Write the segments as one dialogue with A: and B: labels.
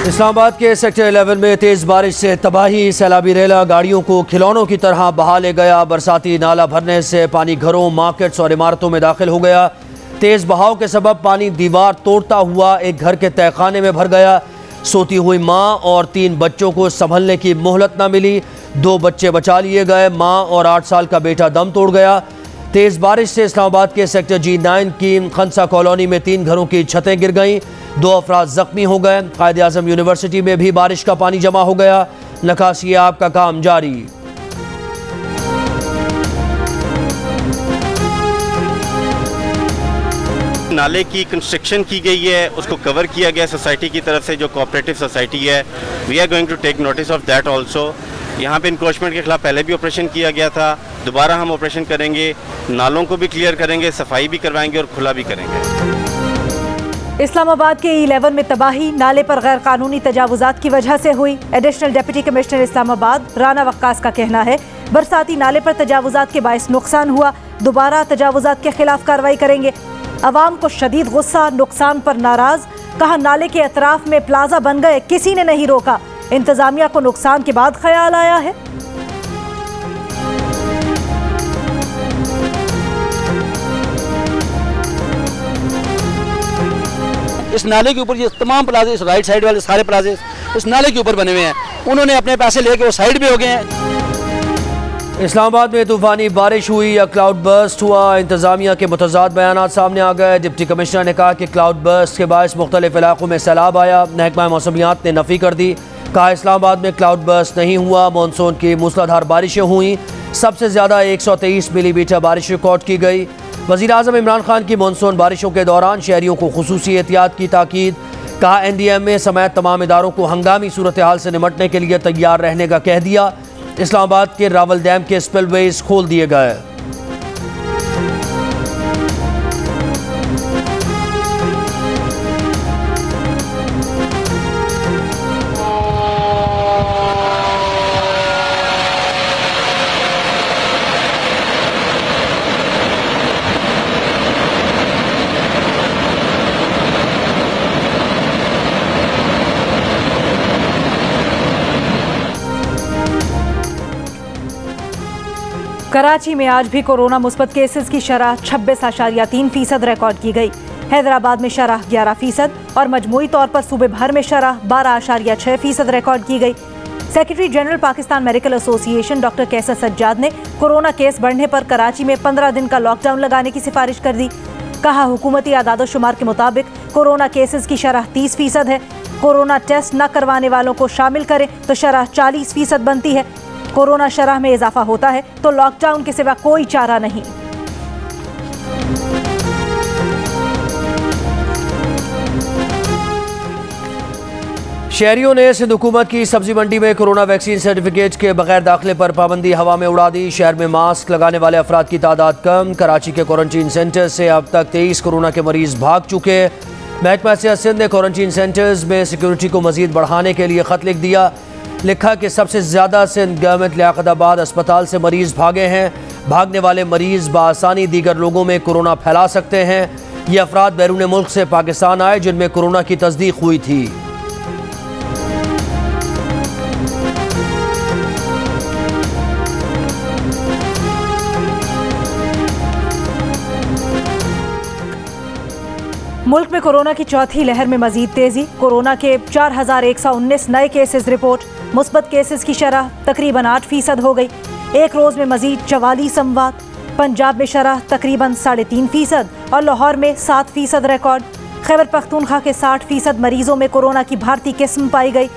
A: इस्लामाबाद के सेक्टर 11 में तेज़ बारिश से तबाही। सैलाबी रेला गाड़ियों को खिलौनों की तरह बहा ले गया। बरसाती नाला भरने से पानी घरों, मार्केट्स और इमारतों में दाखिल हो गया। तेज़ बहाव के सबब पानी दीवार तोड़ता हुआ एक घर के तहखाने में भर गया। सोती हुई माँ और 3 बच्चों को संभलने की मोहलत न मिली। 2 बच्चे बचा लिए गए। माँ और 8 साल का बेटा दम तोड़ गया। तेज़ बारिश से इस्लामाबाद के सेक्टर G9 की खंसा कॉलोनी में 3 घरों की छतें गिर गईं। 2 अफराद जख्मी हो गए। कायद आज़म यूनिवर्सिटी में भी बारिश का पानी जमा हो गया। निकासी आब का काम जारी।
B: नाले की कंस्ट्रक्शन की गई है, उसको कवर किया गया सोसाइटी की तरफ से, जो कोऑपरेटिव सोसाइटी है। We are going to take notice of that also. यहाँ पे इंक्रोचमेंट के खिलाफ पहले भी ऑपरेशन किया गया था, दोबारा हम ऑपरेशन करेंगे। नालों को भी क्लियर करेंगे, सफाई भी करवाएंगे और खुला भी करेंगे।
C: इस्लामाबाद के E11 में तबाही नाले पर गैर कानूनी तजावुजात की वजह से हुई। Additional deputy commissioner Islamabad Rana Waqas का कहना है बरसाती नाले पर तजावुजात के बायस नुकसान हुआ। दोबारा तजावुजात के खिलाफ कार्रवाई करेंगे। अवाम को शदीद गुस्सा, नुकसान पर नाराज। कहा नाले के अतराफ में प्लाजा बन गए, किसी ने नहीं रोका। इंतजामिया को नुकसान के बाद ख्याल आया है।
D: इस नाले के ऊपर ये तमाम प्लाजे, इस राइट साइड वाले सारे प्लाजे इस नाले के ऊपर बने हुए हैं। उन्होंने अपने पैसे लेके वो साइड भी हो गए हैं।
A: इस्लामाबाद में तूफानी बारिश हुई या क्लाउड बर्स्ट हुआ। इंतजामिया के मुतज़ाद बयानात सामने आ गए। डिप्टी कमिश्नर ने कहा कि क्लाउड बर्स्ट के बायस मुख्तलिफ इलाकों में सैलाब आया। महकमा मौसमियात ने नफ़ी कर दी। कहा इस्लामाबाद में क्लाउड बर्स्ट नहीं हुआ। मानसून की मूसलाधार बारिशें हुई। सबसे ज़्यादा 123 मिलीमीटर बारिश रिकॉर्ड की गई। वज़ीर आज़म इमरान खान की मानसून बारिशों के दौरान शहरियों को खुसूसी एहतियात की ताकीद। कहा NDMA समेत तमाम इदारों को हंगामी सूरत हाल से निमटने के लिए तैयार रहने का कह दिया। इस्लामाबाद के रावल डैम के स्पिलवेज खोल दिए गए।
C: कराची में आज भी कोरोना मुस्बत केसेस की शरह 26.3% रिकॉर्ड की गई। हैदराबाद में शरह 11% और मजमूई तौर पर सूबे भर में शरह 12.6% रिकॉर्ड की गई। Secretary general Pakistan medical association doctor Qaiser Sajjad ने कोरोना केस बढ़ने पर कराची में 15 दिन का लॉकडाउन लगाने की सिफारिश कर दी। कहा हुकूमती आदादोशुमार के मुताबिक कोरोना केसेस की शरह 30% है। कोरोना टेस्ट न करवाने वालों को शामिल करें तो शरह 40% बनती है। कोरोना शरह में इजाफा होता है तो लॉकडाउन के सिवा कोई चारा नहीं।
A: शहरियों ने सिंध हुकूमत की सब्जी मंडी में कोरोना वैक्सीन सर्टिफिकेट के बगैर दाखिले पर पाबंदी हवा में उड़ा दी। शहर में मास्क लगाने वाले अफराद की तादाद कम। कराची के क्वारंटीन सेंटर से अब तक 23 कोरोना के मरीज भाग चुके। महकमा सेहत सिंध ने क्वारंटीन सेंटर्स में सिक्योरिटी को मजीद बढ़ाने के लिए खत लिख दिया। लिखा कि सबसे ज़्यादा सिंध गवर्नमेंट लियाकताबाद अस्पताल से मरीज़ भागे हैं। भागने वाले मरीज़ बआसानी दीगर लोगों में कोरोना फैला सकते हैं। ये अफराद बैरून मुल्क से पाकिस्तान आए जिनमें कोरोना की तस्दीक हुई थी।
C: मुल्क में कोरोना की चौथी लहर में मजीद तेजी। कोरोना के 4119 नए केसेस रिपोर्ट। मुस्बत केसेस की शरह तकरीबन 8% हो गई। एक रोज़ में मजीद 44 अमवात। पंजाब में शरह तकरीबन 3.5% और लाहौर में 7% रिकॉर्ड। खैबर पख्तूनख्वा के 60% मरीजों में कोरोना की भारतीय किस्म पाई गई।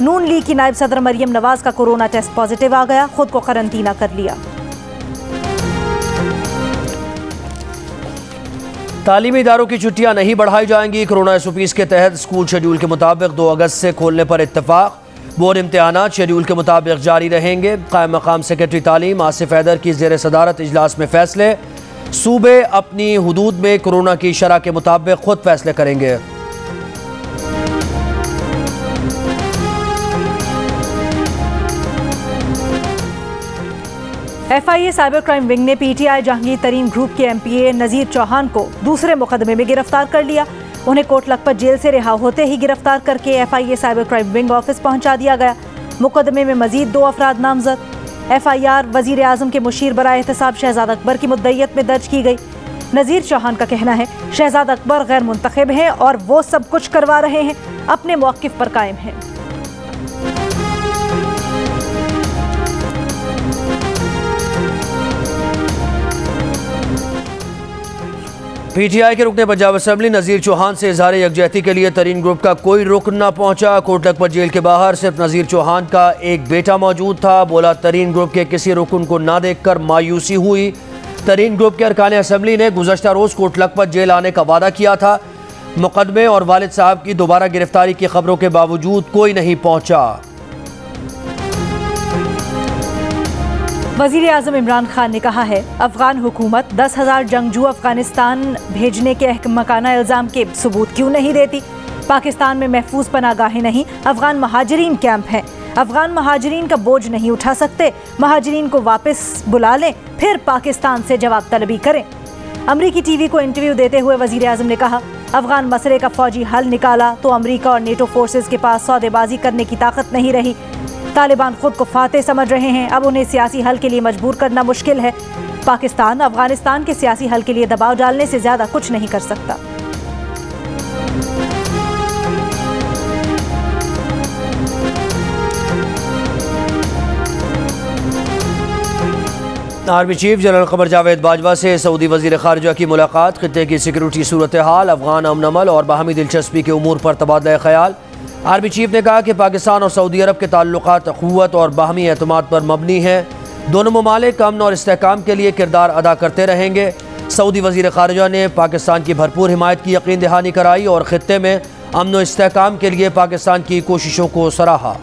C: नून लीग की नायब सदर मरियम नवाज का कोरोना टेस्ट पॉजिटिव आ गया, खुद को करंटीना कर लिया।
A: तालीमी इदारों की छुट्टियां नहीं बढ़ाई जाएंगी। कोरोना SOPs के तहत स्कूल शेड्यूल के मुताबिक 2 अगस्त से खोलने पर इत्तेफाक। बोर्ड इम्तिहानात शेड्यूल के मुताबिक जारी रहेंगे। कायम मकाम सेक्रेटरी तालीम आसिफ हैदर की ज़ेर सदारत इजलास में फैसले। सूबे अपनी हुदूद में कोरोना की शरह के मुताबिक खुद फैसले करेंगे।
C: FIA साइबर क्राइम विंग ने PTI जहांगीर तरीन ग्रुप के MPA नज़ीर चौहान को दूसरे मुकदमे में गिरफ्तार कर लिया। उन्हें कोट लखपत जेल से रिहा होते ही गिरफ्तार करके FIA cyber crime wing office पहुंचा दिया गया। मुकदमे में मजीद 2 अफराद नामजद। FIR वजीर आजम के मुशीर बराए एहतसाब शहजाद अकबर की मुद्दईयत में दर्ज की गई। नज़ीर चौहान का कहना है शहजाद अकबर गैर मुंतखब हैं और वो सब कुछ करवा रहे हैं, अपने मौक़िफ़ पर कायम हैं।
A: PTI के रुकने पंजाब असम्बली नज़ीर चौहान से इजहार यकजहती के लिए तरीन ग्रुप का कोई रुकन न पहुंचा। कोट लखपत जेल के बाहर सिर्फ नज़ीर चौहान का एक बेटा मौजूद था। बोला तरीन ग्रुप के किसी रुकन को ना देखकर मायूसी हुई। तरीन ग्रुप के अरकान असम्बली ने गुज़श्ता रोज़ कोट लखपत जेल आने का वादा किया था। मुकदमे और वालिद साहब की दोबारा गिरफ्तारी की खबरों के बावजूद कोई नहीं पहुंचा।
C: वज़ीर आज़म इमरान खान ने कहा है अफगान हुकूमत 10,000 जंगजू अफगानिस्तान भेजने के अहमकाना इल्ज़ाम के सबूत क्यों नहीं देती। पाकिस्तान में महफूज पनागाहें नहीं, अफगान महाजरीन कैंप हैं। अफगान महाजरीन का बोझ नहीं उठा सकते, महाजरीन को वापस बुला लें, फिर पाकिस्तान से जवाब तलबी करें। अमरीकी टीवी को इंटरव्यू देते हुए वज़ीर आज़म ने कहा अफगान मसले का फौजी हल निकाला तो अमरीका और नेटो फोर्सेस के पास सौदेबाजी करने की ताकत नहीं रही। तालिबान खुद को फातेह समझ रहे हैं, अब उन्हें सियासी हल के लिए मजबूर करना मुश्किल है। पाकिस्तान अफगानिस्तान के सियासी हल के लिए दबाव डालने से ज़्यादा कुछ नहीं कर सकता।
A: Army chief general Qamar Javed Bajwa से सऊदी वजीर खारजा की मुलाकात। खित्ते की सिक्योरिटी सूरत हाल, अफगान अमन अमल और बाहमी दिलचस्पी के उमूर पर तबादला ख्याल। आर्मी चीफ ने कहा कि पाकिस्तान और सऊदी अरब के ताल्लुकात अखुव्वत और बाहमी एतमाद पर मबनी हैं। दोनों ममालिक अमन और इस्तेहकाम के लिए किरदार अदा करते रहेंगे। सऊदी वजीर खारजा ने पाकिस्तान की भरपूर हिमायत की यकीन दहानी कराई और खित्ते में अमन और इस्तेहकाम के लिए पाकिस्तान की कोशिशों को सराहा।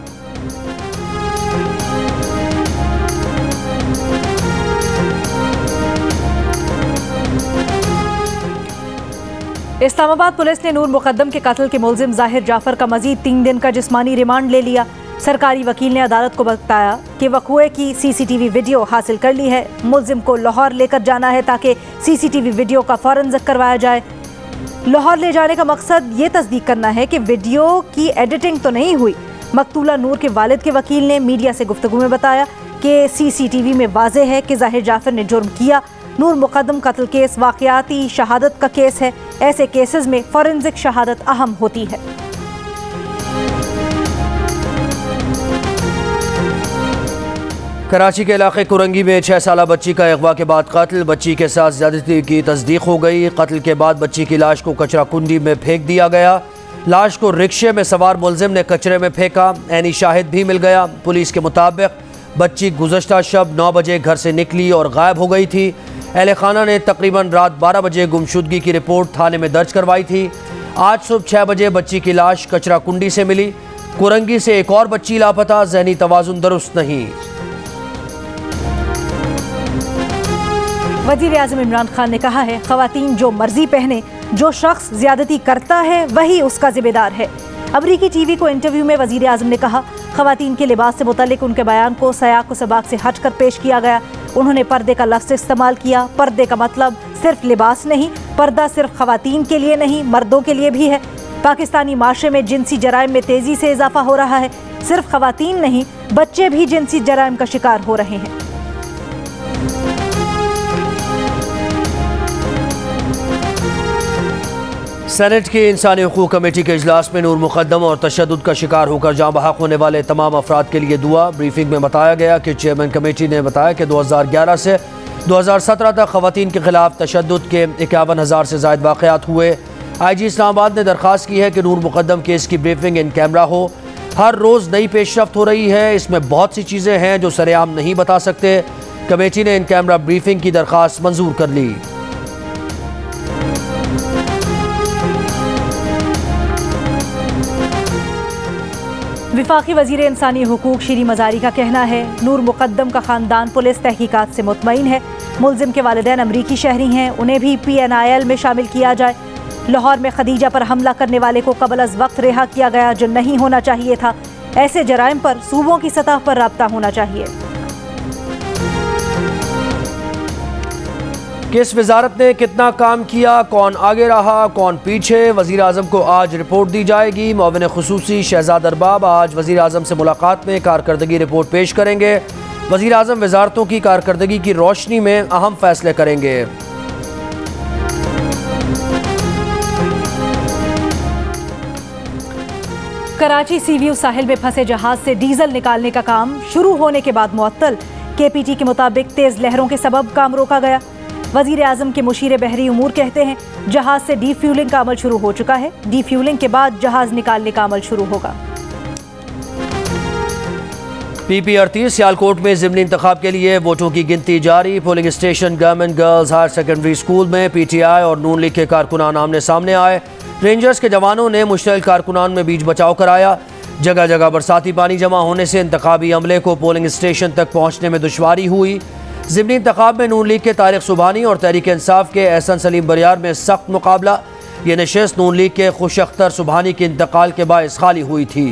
C: इस्लामाबाद पुलिस ने नूर मुकद्दम के कत्ल के मुलजिम जाहिर जाफर का मजीद 3 दिन का जिस्मानी रिमांड ले लिया। सरकारी वकील ने अदालत को बताया कि वक़ूए की CCTV वीडियो हासिल कर ली है। मुलजिम को लाहौर लेकर जाना है ताकि CCTV वीडियो का फॉरेंसिक करवाया जाए। लाहौर ले जाने का मकसद ये तस्दीक करना है कि वीडियो की एडिटिंग तो नहीं हुई। मकतूला नूर के वालिद के वकील ने मीडिया से गुफ्तगू में बताया कि CCTV में वाज़ेह है कि जाहिर जाफर ने जुर्म किया। नूर मुकद्दम कत्ल केस वाक़याती शहादत का केस है। ऐसे केसेस में फॉरेंसिक शहादत अहम होती है।
A: कराची के इलाके कुरंगी में 6 साला बच्ची का अगवा के बाद कत्ल। बच्ची के साथ ज़्यादती की तस्दीक हो गई। कत्ल के बाद बच्ची की लाश को कचरा कुंडी में फेंक दिया गया। लाश को रिक्शे में सवार मुलजिम ने कचरे में फेंका। ऐनी शाहिद भी मिल गया। पुलिस के मुताबिक बच्ची गुज़श्ता शब 9 बजे घर से निकली और गायब हो गई थी। अहले खाना ने तकरीबन रात 12 बजे गुमशुदगी की रिपोर्ट थाने में दर्ज करवाई थी। आज सुबह 6 बजे बच्ची की लाश कचरा कुंडी से मिली। कुरंगी से एक और बच्ची लापता, ज़हनी तवाज़ुन दुरुस्त नहीं।
C: वज़ीर आज़म इमरान खान ने कहा है ख़वातीन जो मर्जी पहने, जो शख्स ज़्यादती करता है वही उसका जिम्मेदार है। अमरीकी टीवी को इंटरव्यू में वज़ीर आज़म ने कहा ख़वातीन के लिबास से मुतल्लिक उनके बयान को सयाक़ व सबाक़ से हट कर पेश किया गया। उन्होंने पर्दे का लफ्ज़ इस्तेमाल किया। पर्दे का मतलब सिर्फ लिबास नहीं, पर्दा सिर्फ ख़वातीन के लिए नहीं, मर्दों के लिए भी है। पाकिस्तानी माशरे में जिनसी जराइम में तेज़ी से इजाफा हो रहा है। सिर्फ ख़वातीन नहीं, बच्चे भी जिनसी जराइम का शिकार हो रहे हैं।
A: सेनेट की इंसानी हुकूक कमेटी के इजलास में नूर मुकद्दम और तशद्दुद का शिकार होकर जाँ बहक होने वाले तमाम अफराद के लिए दुआ। ब्रीफिंग में बताया गया कि चेयरमैन कमेटी ने बताया कि 2011 से 2017 तक ख़वातीन के खिलाफ तशद्दुद के 51,000 से ज़ायद वाक़यात हुए। IG इस्लामाबाद ने दरख्वास्त की है कि नूर मुकद्दम केस की ब्रीफिंग इन कैमरा हो। हर रोज़ नई पेशरफ्त हो रही है, इसमें बहुत सी चीज़ें हैं जो सरेआम नहीं बता सकते। कमेटी ने इन कैमरा ब्रीफिंग की दरख्वास्त मंजूर कर ली।
C: विफाकी वज़ीर इंसानी हुकूक शीरी मज़ारी का कहना है नूर मुकद्दम का ख़ानदान पुलिस तहकीकात से मुतमईन है। मुलजिम के वालिदैन अमरीकी शहरी हैं, उन्हें भी PNIL में शामिल किया जाए। लाहौर में खदीजा पर हमला करने वाले को कबल अज़ वक्त रिहा किया गया, जो नहीं होना चाहिए था। ऐसे जराइम पर सूबों की सतह पर राब्ता होना चाहिए।
A: किस वजारत ने कितना काम किया, कौन आगे रहा, कौन पीछे, वज़ीर आज़म को आज रिपोर्ट दी जाएगी। मुअव्विन खुसूसी शहजाद अरबाब आज वज़ीर आज़म से मुलाकात में कारकर्दगी रिपोर्ट पेश करेंगे। वज़ीर आज़म वजारतों की कारकर्दगी की रोशनी में अहम फैसले करेंगे।
C: कराची सीव्यू साहिल में फंसे जहाज से डीजल निकालने का काम शुरू होने के बाद मुअत्तल। केपीटी के मुताबिक तेज लहरों के सबब काम रोका गया। वजीर आजम के मुशीर बहरी उमूर कहते हैं जहाज से डीफ्यूलिंग का अमल शुरू हो चुका है। डीफ्यूलिंग के बाद जहाज निकालने का अमल शुरू होगा।
A: PP38 सियालकोट में ज़िमनी इंतखाब के लिए वोटों की गिनती जारी। Polling station government girls higher secondary school में PTI और नून लीग के कारकुनान आमने सामने आए। रेंजर्स के जवानों ने मुश्तइल कारकुनान में बीच बचाव कराया। जगह जगह बरसाती पानी जमा होने से इंतखाबी अमले को पोलिंग स्टेशन तक पहुँचने में दुश्वारी हुई। ज़िमनी इंतखाब में नून लीग के तारिक सुबहानी और तहरीक इंसाफ के एहसन सलीम बरियार में सख्त मुकाबला। ये नशिस्त नून लीग के खुश अख्तर सुबहानी के इंतकाल के बायस खाली हुई थी।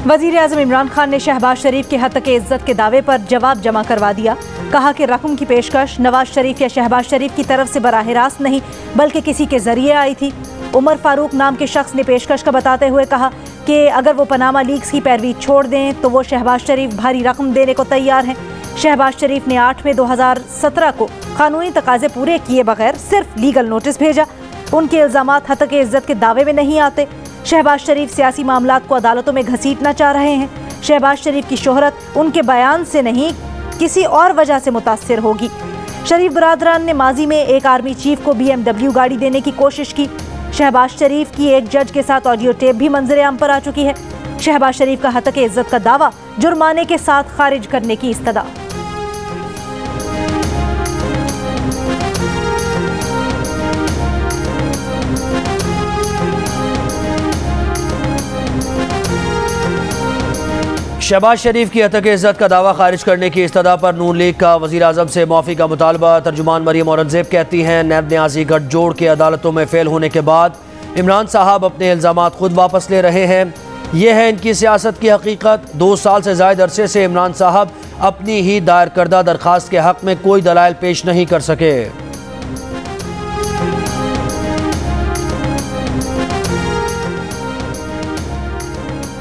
C: वजीर आज़म इमरान खान ने शहबाज शरीफ के हत्या के इज्जत के दावे पर जवाब जमा करवा दिया। कहा कि रकम की पेशकश नवाज शरीफ या शहबाज शरीफ की तरफ से बराह रास्त नहीं बल्कि किसी के जरिए आई थी। उमर फारूक नाम के शख्स ने पेशकश का बताते हुए कहा कि अगर वो पनामा लीक्स की पैरवी छोड़ दें तो वो शहबाज शरीफ भारी रकम देने को तैयार हैं। शहबाज शरीफ ने 8 मई 2017 को कानूनी तकाजे पूरे किए बगैर सिर्फ लीगल नोटिस भेजा। उनके इल्जामात हत्या के इज्जत के दावे में नहीं आते। शहबाज शरीफ सियासी मामलात को अदालतों में घसीटना चाह रहे हैं। शहबाज शरीफ की शोहरत उनके बयान से नहीं किसी और वजह से मुतासिर होगी। शरीफ बरादरान ने माजी में एक आर्मी चीफ को BMW गाड़ी देने की कोशिश की। शहबाज शरीफ की एक जज के साथ ऑडियो टेप भी मंजर आम पर आ चुकी है। शहबाज शरीफ का हत्या के इज्जत का दावा जुर्माने के साथ खारिज करने की इस्तदा।
A: शहबाज शरीफ की हत्या के इज्जत का दावा खारिज करने की इस्तदा पर नून लीग का वज़ीर आज़म से माफ़ी का मुतालबा। तर्जुमान मरियम औरंगज़ेब कहती हैं नैब न्याज़ी गठजोड़ के अदालतों में फेल होने के बाद इमरान साहब अपने इल्ज़ामात खुद वापस ले रहे हैं। यह है इनकी सियासत की हकीकत। 2 साल से ज़ायद अरसे से इमरान साहब अपनी ही दायर करदा दरख्वास्त के हक़ में कोई दलाइल पेश नहीं कर सके।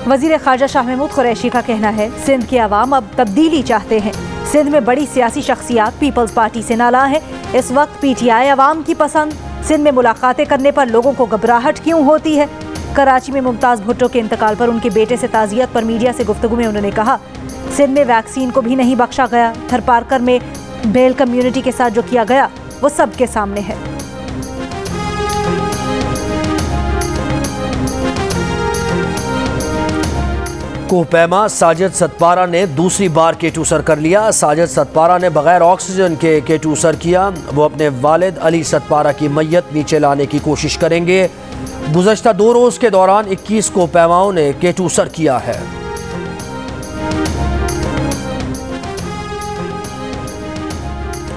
C: वज़ीर ख़ारजा शाह महमूद कुरैशी का कहना है सिंध के अवाम अब तब्दीली चाहते हैं। सिंध में बड़ी सियासी शख्सियात पीपल्स पार्टी से नाला है। इस वक्त PTI अवाम की पसंद। सिंध में मुलाकातें करने पर लोगों को घबराहट क्यों होती है। कराची में मुमताज़ भुट्टो के इंतकाल पर उनके बेटे से ताज़ियत पर मीडिया से गुफ्तगू में उन्होंने कहा सिंध में वैक्सीन को भी नहीं बख्शा गया। थरपारकर में बेल कम्युनिटी के साथ जो किया गया वो सबके सामने है।
A: कोहपैमा साजिद सतपारा ने दूसरी बार K2 सर कर लिया। साजिद सतपारा ने बगैर ऑक्सीजन के K2 सर किया। वो अपने वालिद अली सतपारा की मैयत नीचे लाने की कोशिश करेंगे। गुज़श्ता 2 रोज़ के दौरान 21 कोहपैमाओं ने K2 सर किया है।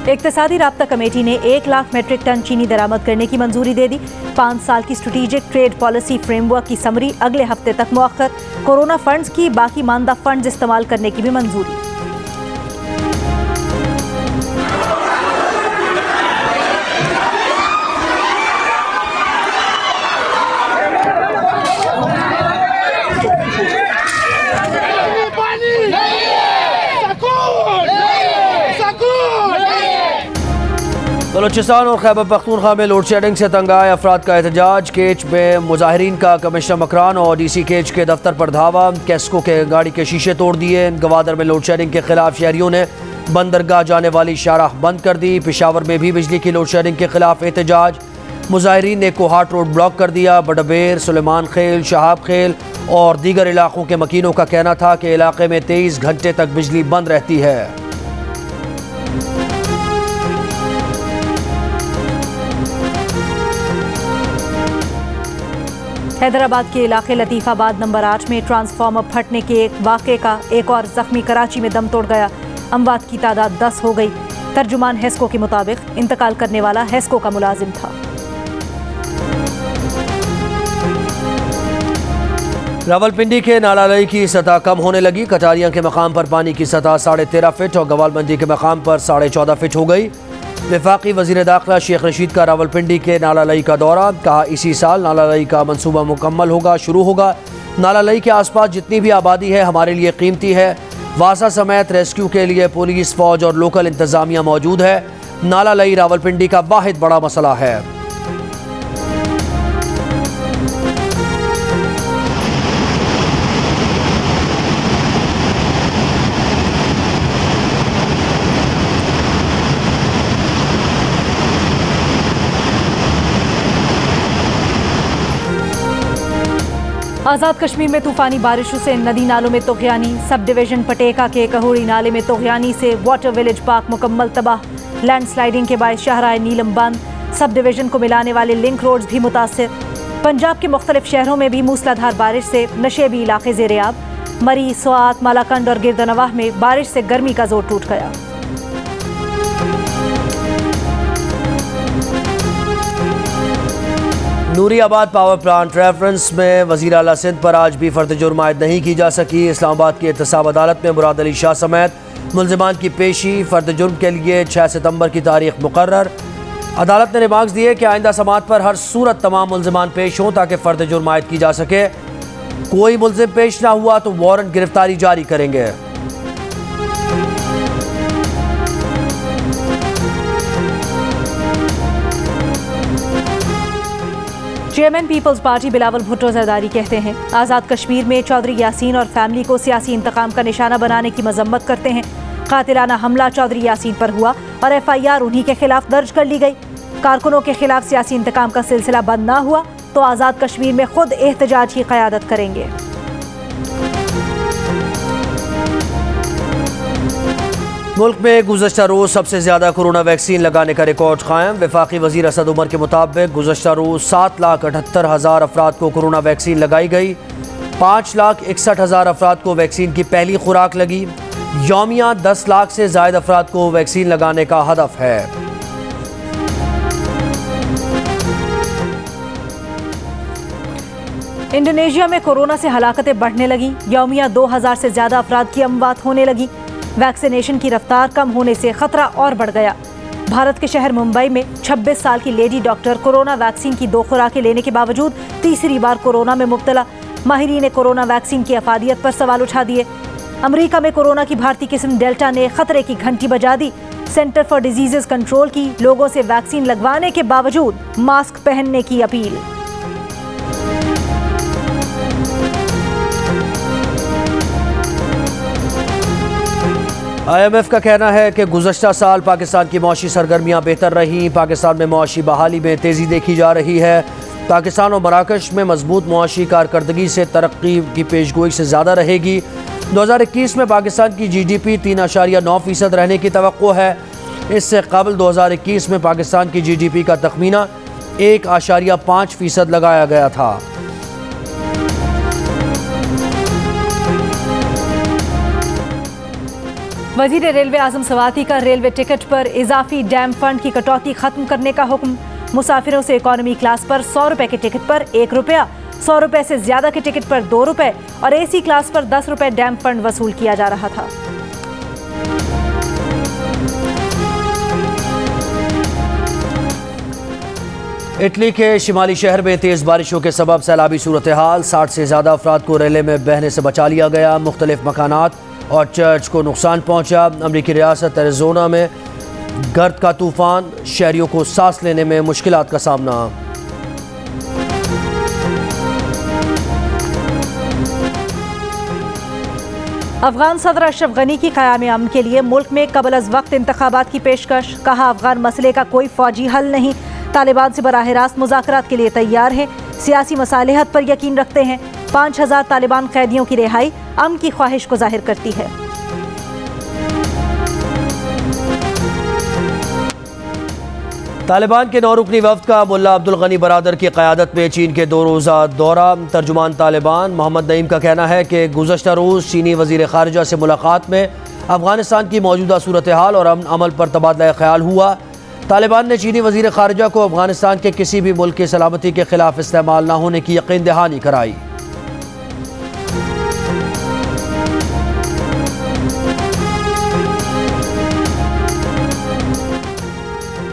C: इक्तिसादी राब्ता कमेटी ने 1 लाख मेट्रिक टन चीनी दरामद करने की मंजूरी दे दी। 5 साल की स्ट्रेटेजिक ट्रेड पॉलिसी फ्रेमवर्क की समरी अगले हफ्ते तक मुअख्खर। कोरोना फंड्स की बाकी मानदा फंड्स इस्तेमाल करने की भी मंजूरी।
A: बलूचिस्तान और खैबर पख्तूनख्वा में लोड शेडिंग से तंग आए अफराद का एहतजाज। केच में मुजाहिरीन का कमिश्नर मकरान और DC केच के दफ्तर पर धावा। कैस्को के गाड़ी के शीशे तोड़ दिए। गवादर में लोड शेडिंग के खिलाफ शहरियों ने बंदरगाह जाने वाली शाहराह बंद कर दी। पेशावर में भी बिजली की लोड शेडिंग के खिलाफ एहतजाज। मुजाहिरीन ने कोहाट रोड ब्लॉक कर दिया। बडबेर, सुलेमान खेल, शहाब खेल और दीगर इलाकों के मकीनों का कहना था कि इलाके में 23 घंटे तक बिजली बंद रहती है।
C: हैदराबाद के इलाके लतीफ़ाबाद नंबर 8 में ट्रांसफार्मर फटने के एक वाक़े का एक और ज़ख्मी कराची में दम तोड़ गया। अमवात की तादाद 10 हो गई। तर्जुमान हेस्को के मुताबिक इंतकाल करने वाला हेस्को का मुलाजिम था।
A: रावलपिंडी के नाला की सतह कम होने लगी। कटारियां के मकाम पर पानी की सतह 13.5 फीट और गवालमंदी के मकाम पर 14.5 फीट हो गई। वफाकी वज़ीर दाखिला शेख रशीद का रावलपिंडी के नाला का दौरा, कहा इसी साल नाला का मनसूबा मुकम्मल होगा, शुरू होगा। नाला के आसपास जितनी भी आबादी है हमारे लिए कीमती है। वासा समेत रेस्क्यू के लिए पुलिस, फौज और लोकल इंतजामिया मौजूद है। नाला रावलपिंडी का वाहिद बड़ा मसला है।
C: आज़ाद कश्मीर में तूफानी बारिशों से नदी नालों में तोग़यानी। सब डिवीज़न पटेका के कहूड़ी नाले में तोग़यानी से वाटर विलेज पार्क मुकम्मल तबाह। लैंडस्लाइडिंग के बायस शाहराह नीलम बंद। सब डिवीज़न को मिलाने वाले लिंक रोड्स भी मुतासिर। पंजाब के मुख्तलिफ शहरों में भी मूसलाधार बारिश से नशेबी इलाके ज़ेर-ए-आब। मरी, स्वात, मालाकंड और गिरदनवाह में बारिश से गर्मी का जोर टूट गया।
A: नूरियाबाद पावर प्लांट रेफरेंस में वज़ीर आला सिंध पर आज भी फर्द जुर्म आयद नहीं की जा सकी। इस्लामाबाद की एहतसाब अदालत में मुराद अली शाह समेत मुल्ज़िमान की पेशी। फर्द जुर्म के लिए 6 सितंबर की तारीख मुकर्रर। अदालत ने रिमार्क्स दिए कि आइंदा समात पर हर सूरत तमाम मुल्ज़िमान पेश हों ताकि फ़र्द जुर्म आयद की जा सके। कोई मुल्ज़िम पेश ना हुआ तो वारंट गिरफ्तारी जारी करेंगे।
C: चेयरमैन पीपल्स पार्टी बिलावल भुट्टो जरदारी कहते हैं आज़ाद कश्मीर में चौधरी यासीन और फैमिली को सियासी इंतकाम का निशाना बनाने की मजम्मत करते हैं। कातिलाना हमला चौधरी यासीन पर हुआ और FIR उन्हीं के खिलाफ दर्ज कर ली गई। कारकुनों के खिलाफ सियासी इंतकाम का सिलसिला बंद ना हुआ तो आज़ाद कश्मीर में खुद एहतजाज की क़यादत करेंगे।
A: मुल्क में गुज़श्ता रोज़ सबसे ज़्यादा कोरोना वैक्सीन लगाने का रिकॉर्ड कायम। वफाकी वज़ीर असद उमर के मुताबिक गुज़श्ता रोज़ 7,78,000 अफराद को कोरोना वैक्सीन लगाई गई। 5,61,000 अफराद को वैक्सीन की पहली खुराक लगी। यौमिया 10 लाख से ज़ायद अफराद को वैक्सीन लगाने का हदफ है।
C: इंडोनेशिया में कोरोना से हलाकतें बढ़ने लगी। यौमिया 2,000 से ज़्यादा अफराद की अमवात होने लगी। वैक्सीनेशन की रफ्तार कम होने से खतरा और बढ़ गया। भारत के शहर मुंबई में 26 साल की लेडी डॉक्टर कोरोना वैक्सीन की 2 खुराकें लेने के बावजूद तीसरी बार कोरोना में मुब्तला। माहिरीन ने कोरोना वैक्सीन की अफादियत पर सवाल उठा दिए। अमेरिका में कोरोना की भारतीय किस्म डेल्टा ने खतरे की घंटी बजा दी। सेंटर फॉर डिजीजेस कंट्रोल की लोगों से वैक्सीन लगवाने के बावजूद मास्क पहनने की अपील।
A: IMF का कहना है कि गुज़श्ता साल पाकिस्तान की मौशी सरगर्मियाँ बेहतर रहीं। पाकिस्तान में मौशी बहाली में तेज़ी देखी जा रही है। पाकिस्तान और मराकश में मजबूत मौशी कारकर्दगी से तरक्की की पेशगोई से ज़्यादा रहेगी। 2021 में पाकिस्तान की GDP 3.9% रहने की तवक्को है। इससे कबल 2021 में पाकिस्तान की GDP का तखमीना 1.5% लगाया गया था।
C: वज़ीर रेलवे आज़म सवाती का रेलवे टिकट पर इजाफी डैम फंड की कटौती खत्म करने का हुक्म। मुसाफिरों से इकॉनमी क्लास पर 100 रुपए के टिकट पर 1 रुपया, 100 रुपए से ज्यादा के टिकट पर 2 रुपए और AC क्लास पर 10 रुपए डैम फंड वसूल किया जा रहा था।
A: इटली के शिमाली शहर में तेज़ बारिशों के सबब सैलाबी सूरत हाल। 60 से ज़्यादा अफराद को रेले में बहने से बचा लिया गया। मुख्तलिफ मकानात और चर्च को नुकसान पहुंचा। अमरीकी रियासत एरिज़ोना में गर्द का तूफान, शहरियों को सांस लेने में मुश्किलात का सामना।
C: अफगान सदर अशरफ गनी की क़याम अमन के लिए मुल्क में कबल अज़ वक्त इंतखाबात की पेशकश। कहा अफगान मसले का कोई फौजी हल नहीं। तालिबान से बराह रास्त मुज़ाकरात के लिए तैयार है। सियासी मसालिहत पर यकीन रखते हैं। 5,000 तालिबान कैदियों की रिहाई अमन की ख्वाहिश को जाहिर करती है।
A: तालिबान के 9 रुकनी वफ्द का मुल्ला अब्दुल गनी बरादर की क़यादत में चीन के 2 रोज़ा दौरा। तर्जुमान तालिबान मोहम्मद नईम का कहना है कि गुज़श्ता रोज़ चीनी वज़ीर ख़ारिजा से मुलाकात में अफ़गानिस्तान की मौजूदा सूरत हाल और अमन अमल पर तबादला ख्याल हुआ। तालिबान ने चीनी वज़ीर ख़ारिजा को अफ़गानिस्तान के किसी भी मुल्क की सलामती के ख़िलाफ़ इस्तेमाल न होने की यकीन दहानी कराई।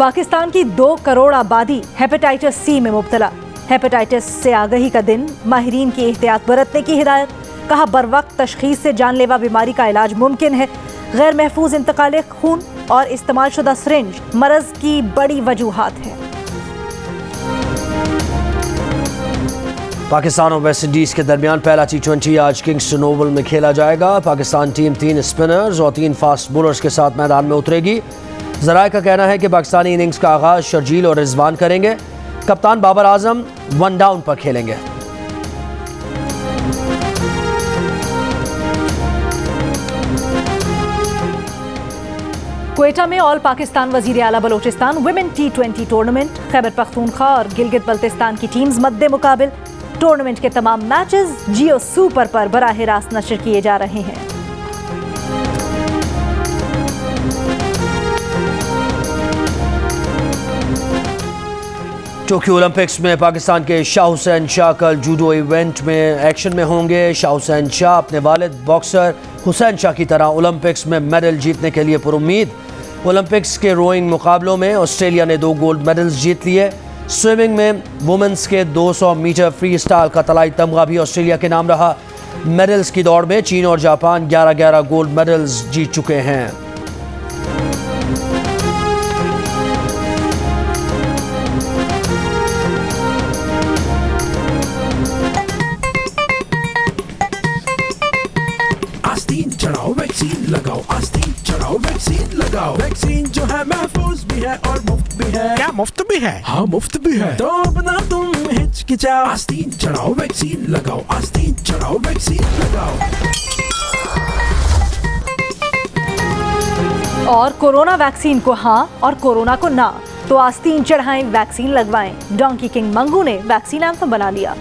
C: पाकिस्तान की 2 करोड़ आबादी हेपेटाइटिस सी में मुब्तला। हेपेटाइटिस से आगाही का दिन, माहिरीन की एहतियात बरतने की हिदायत। कहा बरवक्त तशखीस से जानलेवा बीमारी का इलाज मुमकिन है। गैर महफूज इंतकाल खून और इस्तेमाल शुदा सिरिंज मरज की बड़ी वजूहात है।
A: पाकिस्तान और वेस्ट इंडीज़ के दरमियान पहला T20 आज किंग्स्टन ओवल में खेला जाएगा। पाकिस्तान टीम 3 स्पिनर्स और 3 फास्ट बॉलर्स के साथ मैदान में उतरेगी। ज़राए का कहना है कि पाकिस्तानी इनिंग्स का आगाज शर्जील और रिजवान करेंगे। कप्तान बाबर आजम 1 डाउन पर खेलेंगे।
C: क्वेटा में ऑल पाकिस्तान वजीर आला Balochistan women T20 tournament. Khyber Pakhtunkhwa और गिलगित बल्तिस्तान की टीम्स मद्दे मुकाबिल। टूर्नामेंट के तमाम मैचेस जियो सुपर पर बराह रास्त नशर किए जा रहे हैं।
A: टोक्यो ओलंपिक्स में पाकिस्तान के शाह हुसैन शाह कल जूडो इवेंट में एक्शन में होंगे। शाह हुसैन शाह अपने वालिद बॉक्सर हुसैन शाह की तरह ओलंपिक्स में मेडल जीतने के लिए पुरुम्मीद। ओलंपिक्स के रोइंग मुकाबलों में ऑस्ट्रेलिया ने 2 गोल्ड मेडल्स जीत लिए। स्विमिंग में वुमेन्स के 200 मीटर फ्री स्टाइल का तलाई तमगा भी ऑस्ट्रेलिया के नाम रहा। मेडल्स की दौड़ में चीन और जापान 11-11 गोल्ड मेडल्स जीत चुके हैं।
E: आस्तीन चढ़ाओ वैक्सीन लगाओ, आस्तीन चढ़ाओ वैक्सीन लगाओ। वैक्सीन जो है महफूज भी है और मुफ्त भी है।
F: क्या मुफ्त भी है?
E: हाँ मुफ्त भी है। तो अपना तुम हिचकिचाओ, आस्तीन चढ़ाओ वैक्सीन लगाओ, आस्तीन चढ़ाओ वैक्सीन लगाओ।
C: और कोरोना वैक्सीन को हाँ और कोरोना को ना, तो आस्तीन चढ़ाएं, वैक्सीन लगवाएं। डोंकी किंग मंगू ने वैक्सीन एंथम बना लिया।